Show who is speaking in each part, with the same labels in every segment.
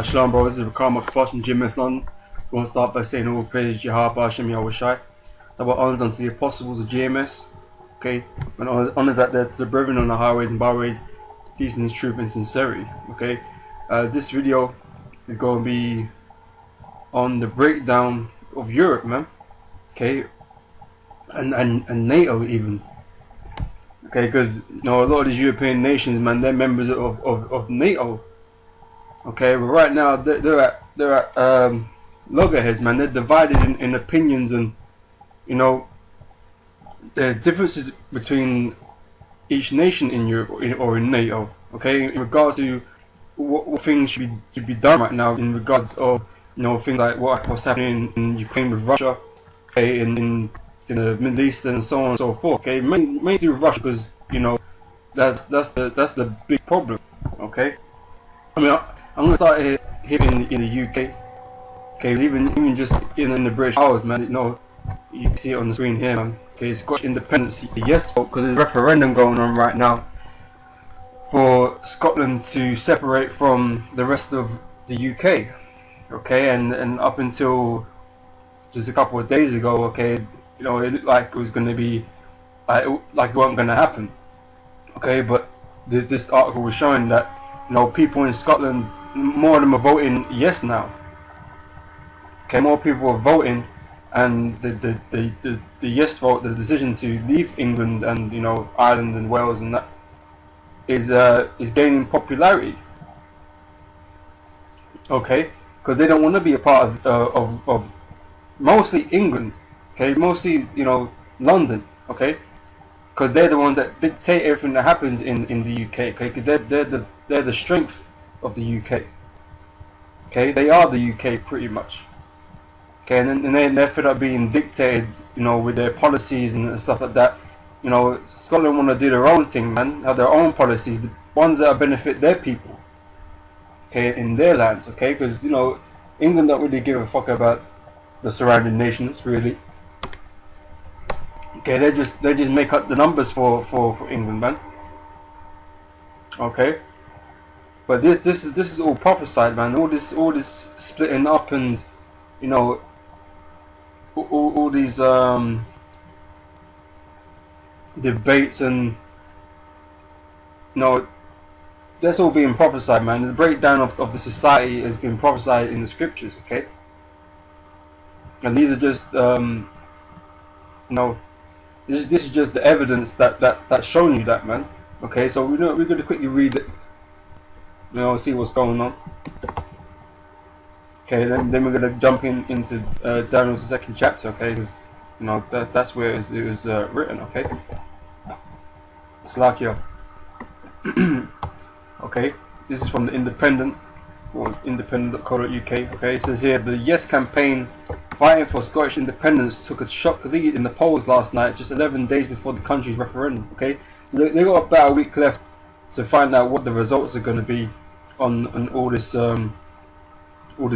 Speaker 1: Shalom, bro. This is Ricardo from GMS London. We want to start by saying all praise Yahweh Hashem Yahushai. Double honors unto the apostles of GMS. Okay, and honors out there to the brethren on the highways and byways, decent truth and sincerity. Okay, this video is going to be on the breakdown of Europe, man. Okay, and NATO even. Okay, because a lot of these European nations, man, they're members of NATO. Okay, but right now they're at loggerheads, man. They're divided in opinions, and there's differences between each nation in Europe or in NATO. Okay, in regards to what things should be done right now, in regards of things like what's happening in Ukraine with Russia, okay, in the Middle East and so on and so forth. Okay, mainly to Russia, because that's the big problem. Okay, I mean, I'm gonna start here in the UK. Okay, even just in the British Isles, man. You can see it on the screen here, man. Okay, Scottish independence, yes vote, because there's a referendum going on right now for Scotland to separate from the rest of the UK. Okay, and up until just a couple of days ago, okay, it looked like it was going to be like it wasn't going to happen. Okay, but this article was showing that people in Scotland, more of them are voting yes now. Okay, more people are voting, and the yes vote, the decision to leave England and Ireland and Wales and that is gaining popularity. Okay, because they don't want to be a part of mostly England. Okay, mostly London. Okay, because they're the ones that dictate everything that happens in the UK. Okay, because they're the strength of the UK. Okay, they are the UK pretty much. Okay, and they're fed up being dictated, with their policies and stuff like that. Scotland want to do their own thing, man. Have their own policies, the ones that benefit their people. Okay, in their lands. Okay, because England don't really give a fuck about the surrounding nations, really. Okay, they just make up the numbers for England, man. Okay. But this is all prophesied, man. All this splitting up, and all these debates, and that's all being prophesied, man. The breakdown of the society has been prophesied in the scriptures. Okay, and these are just this is just the evidence that's showing you that, man. Okay, so we're going to quickly read it. See what's going on. Okay, then we're gonna jump into Daniel's second chapter. Okay, because that's where it was written. Okay, Slakia. Okay, this is from the Independent, or independent.co.uk. Okay, it says here the Yes campaign fighting for Scottish independence took a shock lead in the polls last night, just 11 days before the country's referendum. Okay, so they got about a week left to find out what the results are going to be on all this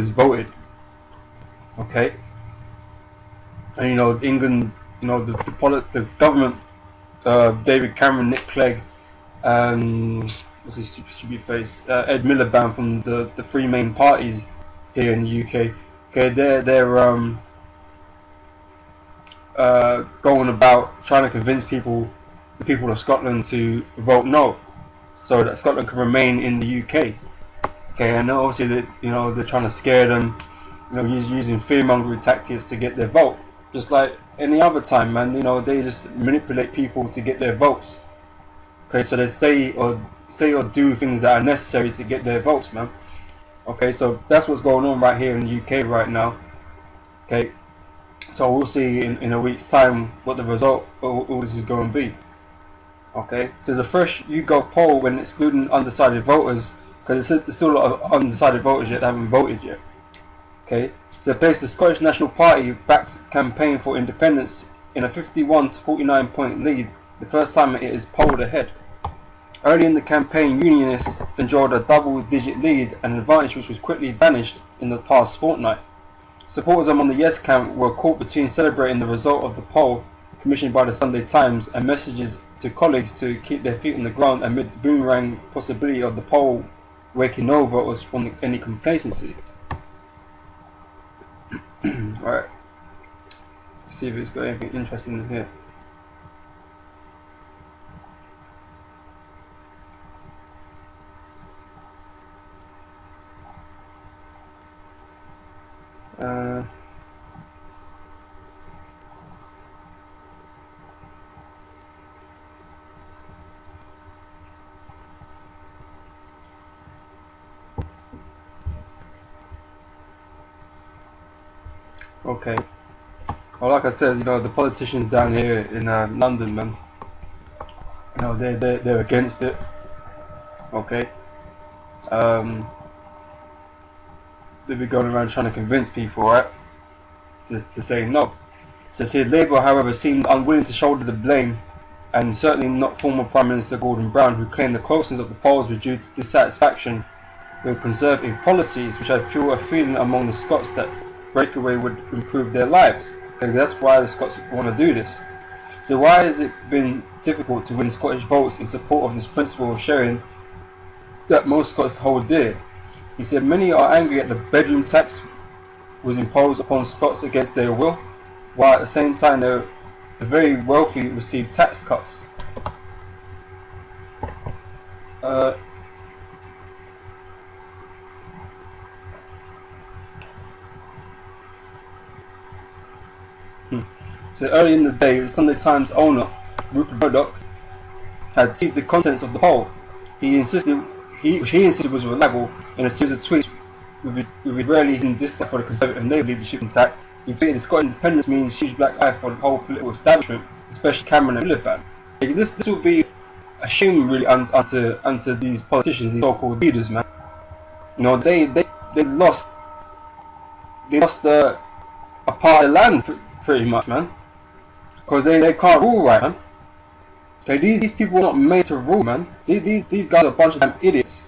Speaker 1: voted. Okay, and England, the government, David Cameron, Nick Clegg, what's his stupid face, Ed Miliband from the three main parties here in the UK. Okay, they're going about trying to convince the people of Scotland to vote no, so that Scotland can remain in the UK. Okay, and obviously they're trying to scare them, using fear-mongering tactics to get their vote, just like any other time, man. They just manipulate people to get their votes. Okay, so they say or do things that are necessary to get their votes, man. Okay, so that's what's going on right here in the UK right now. Okay, so we'll see in a week's time what the result of all this is going to be. Okay, so there's a fresh YouGov poll when excluding undecided voters, because there's still a lot of undecided voters yet that haven't voted yet. Okay, so it placed the Scottish National Party backed campaign for independence in a 51 to 49 point lead, the first time it is polled ahead. Early in the campaign, Unionists enjoyed a double-digit lead, an advantage which was quickly vanished in the past fortnight. Supporters among the Yes camp were caught between celebrating the result of the poll commissioned by the Sunday Times and messages to colleagues to keep their feet on the ground amid the boomerang possibility of the poll waking no voters from any complacency. Alright, see if it's got anything interesting in here. Okay. Well, like I said, you know, the politicians down here in London, man, you know, they're against it. Okay. They'll be going around trying to convince people, right, to say no. So say Labour, however, seemed unwilling to shoulder the blame, and certainly not former Prime Minister Gordon Brown, who claimed the closeness of the polls was due to dissatisfaction with Conservative policies, which I feel a feeling among the Scots that breakaway would improve their lives. Okay, that's why the Scots want to do this. So why has it been difficult to win Scottish votes in support of this principle of sharing that most Scots hold dear? He said many are angry at the bedroom tax was imposed upon Scots against their will, while at the same time the very wealthy receive tax cuts. So early in the day, the Sunday Times owner, Rupert Murdoch, had seized the contents of the poll. He insisted was reliable in a series of tweets with rarely hidden dislike for the Conservative and Labour leadership intact. He tweeted Scottish independence means huge black eye for the whole political establishment, especially Cameron and Miliband. This will be a shame really unto these politicians, these so-called leaders, man. You know, they lost a part of the land pretty much, man. Because they can't rule right, man. Okay, these people are not made to rule, man. These guys are a bunch of damn idiots.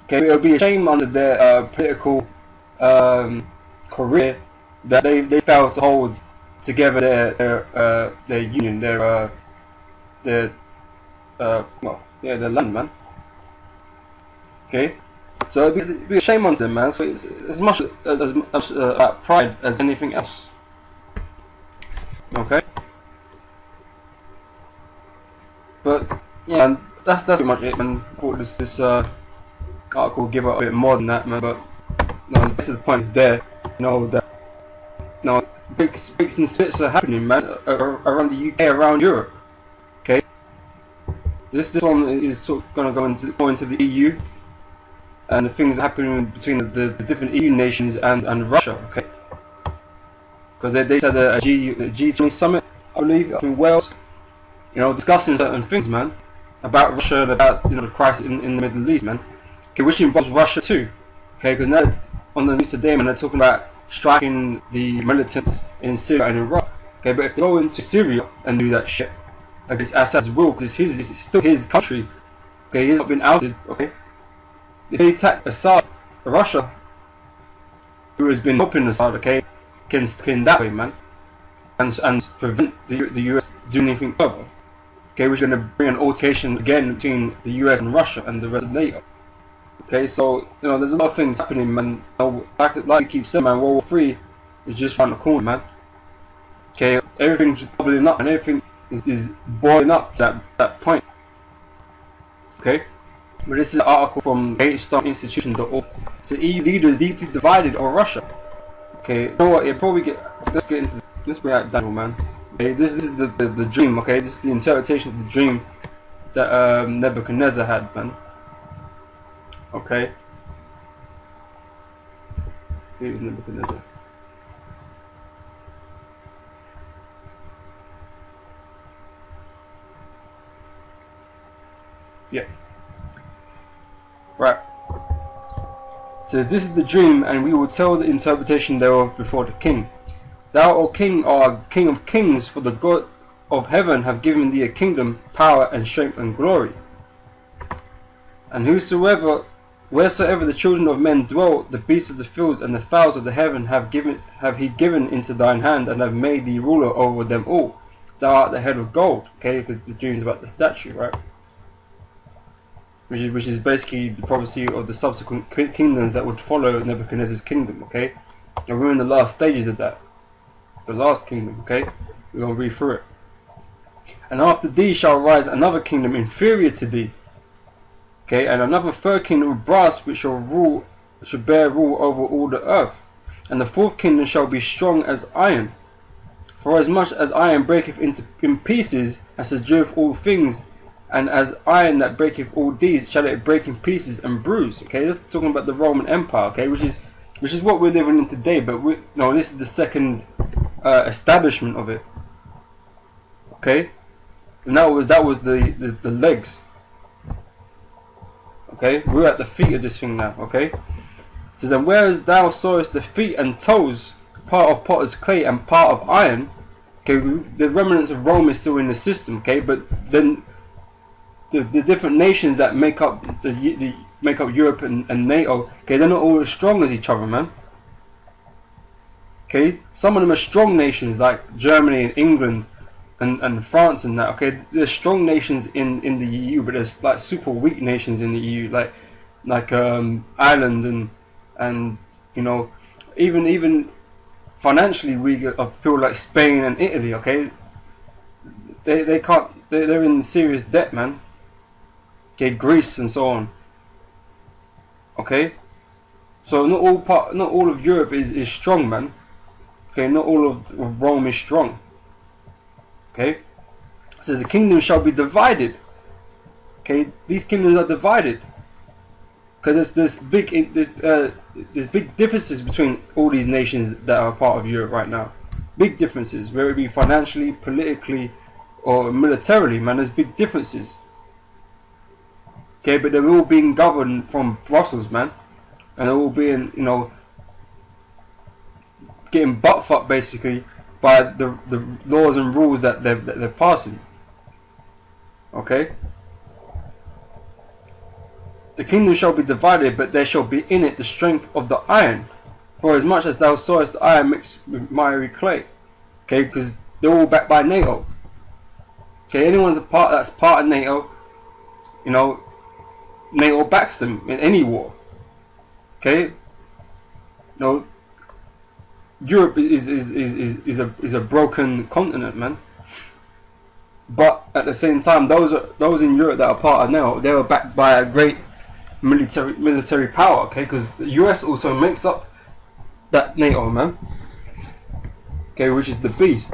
Speaker 1: Okay, it'll be a shame under their political career that they failed to hold together their union, their land, man. Okay, so it'll be a shame on them, man. So it's as much pride as anything else. Okay, but yeah, that's pretty much it, man. I thought this article will give up a bit more than that, man. But no, this is the point. Is there, you know, that breaks and splits are happening, man, around the UK, around Europe. Okay, this one is going to go into the EU, and the things happening between the different EU nations and Russia. Okay. Because they had a G20 summit, I believe, up in Wales, you know, discussing certain things, man, about Russia and about, you know, the crisis in the Middle East, man. Okay, which involves Russia too. Okay, because now on the news today, man, they're talking about striking the militants in Syria and Iraq. Okay, but if they go into Syria and do that shit against Assad's will, because it's still his country. Okay, he's not been outed. Okay, if they attack Assad, Russia, who has been helping Assad, okay, can step in that way, man, and prevent the US doing anything further. Okay, we're going to bring an altercation again between the US and Russia and the rest of NATO. Okay, so you know, there's a lot of things happening, man. You know, like we keep saying, man, World War III is just around the corner, man. Okay, everything's bubbling up and everything is boiling up to that point. Okay, but this is an article from HStarInstitution.org. So EU leaders deeply divided on Russia. Okay, you know what? Let's get into. Let's bring out Daniel, man. Okay, this is the dream. Okay, this is the interpretation of the dream that Nebuchadnezzar had, man. Okay. Here is Nebuchadnezzar. Yeah. Right. So this is the dream, and we will tell the interpretation thereof before the king. Thou, O king, art king of kings, for the God of heaven have given thee a kingdom, power, and strength, and glory. And wheresoever the children of men dwell, the beasts of the fields and the fowls of the heaven have he given into thine hand, and have made thee ruler over them all. Thou art the head of gold. Okay, because the dream is about the statue, right? which is basically the prophecy of the subsequent kingdoms that would follow Nebuchadnezzar's kingdom. Okay, and we're in the last stages of that, the last kingdom. Okay, we're gonna read through it. And after thee shall rise another kingdom inferior to thee. Okay, and another third kingdom of brass, which shall bear rule over all the earth. And the fourth kingdom shall be strong as iron. For as much as iron breaketh in pieces, and subdueth all things, and as iron that breaketh all these, shall it break in pieces and bruise. Okay, that's talking about the Roman Empire. Okay, which is what we're living in today. But this is the second establishment of it. Okay, and that was the legs. Okay, we're at the feet of this thing now. Okay, it says, and whereas thou sawest the feet and toes, part of potter's clay and part of iron. Okay, the remnants of Rome is still in the system. Okay, but then the different nations that make up Europe and NATO. Okay, they're not all as strong as each other, man. Okay, some of them are strong nations like Germany and England and France and that. Okay, there's strong nations in the EU, but there's like super weak nations in the EU, like Ireland and even financially weak of people like Spain and Italy. Okay, they can't. They're in serious debt, man. Okay, Greece and so on. Okay, so not all of Europe is strong, man. Okay, not all of Rome is strong. Okay, so the kingdom shall be divided. Okay, these kingdoms are divided because there's big differences between all these nations that are part of Europe right now. Big differences, whether it be financially, politically, or militarily. Man, there's big differences. Okay, but they're all being governed from Brussels, man, and they're all being, getting butt fucked basically by the laws and rules that they're passing. Okay, the kingdom shall be divided, but there shall be in it the strength of the iron. For as much as thou sawest the iron mixed with miry clay. Okay, because they're all backed by NATO. Okay, anyone's that's part of NATO, NATO backs them in any war. Okay, Europe is a broken continent, man. But at the same time, those in Europe that are part of NATO, they were backed by a great military power. Okay, because the US also makes up that NATO, man. Okay, which is the beast.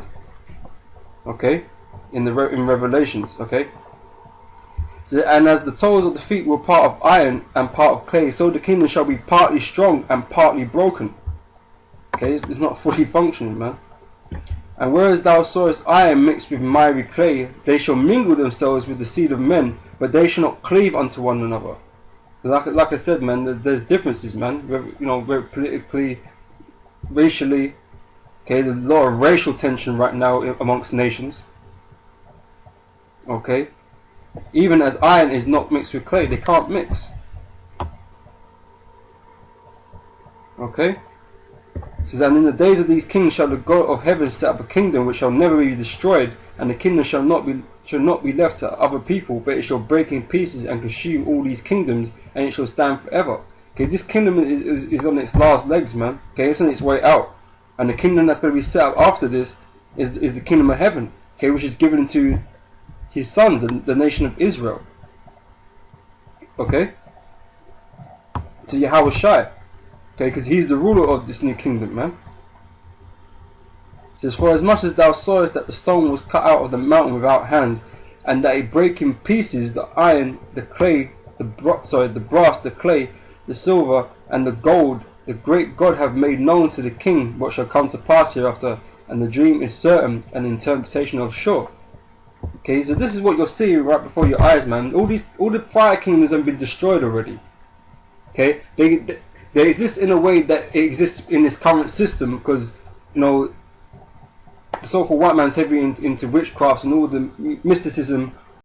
Speaker 1: Okay, in Revelations. Okay. So, and as the toes of the feet were part of iron and part of clay, so the kingdom shall be partly strong and partly broken. Okay, it's not fully functioning, man. And whereas thou sawest iron mixed with miry clay, they shall mingle themselves with the seed of men, but they shall not cleave unto one another. Like I said, man, there's differences, man. Very politically, racially. Okay, there's a lot of racial tension right now amongst nations. Okay, even as iron is not mixed with clay, they can't mix. Okay. It says, and in the days of these kings shall the God of heaven set up a kingdom which shall never be destroyed, and the kingdom shall not be left to other people, but it shall break in pieces and consume all these kingdoms, and it shall stand forever. Okay, this kingdom is on its last legs, man. Okay, it's on its way out, and the kingdom that's going to be set up after this is the kingdom of heaven. Okay, which is given to his sons, the nation of Israel. Okay, to Yahushua. Okay, because he's the ruler of this new kingdom, man. It says, for as much as thou sawest that the stone was cut out of the mountain without hands, and that it brake in pieces the iron, the clay, the brass, the clay, the silver, and the gold, the great God have made known to the king what shall come to pass hereafter, and the dream is certain, and the interpretation of sure. Okay, so this is what you're seeing right before your eyes, man. All the prior kingdoms have been destroyed already. Okay, they exist in a way that it exists in this current system because, the so-called white man's heavy into witchcrafts and all the mysticism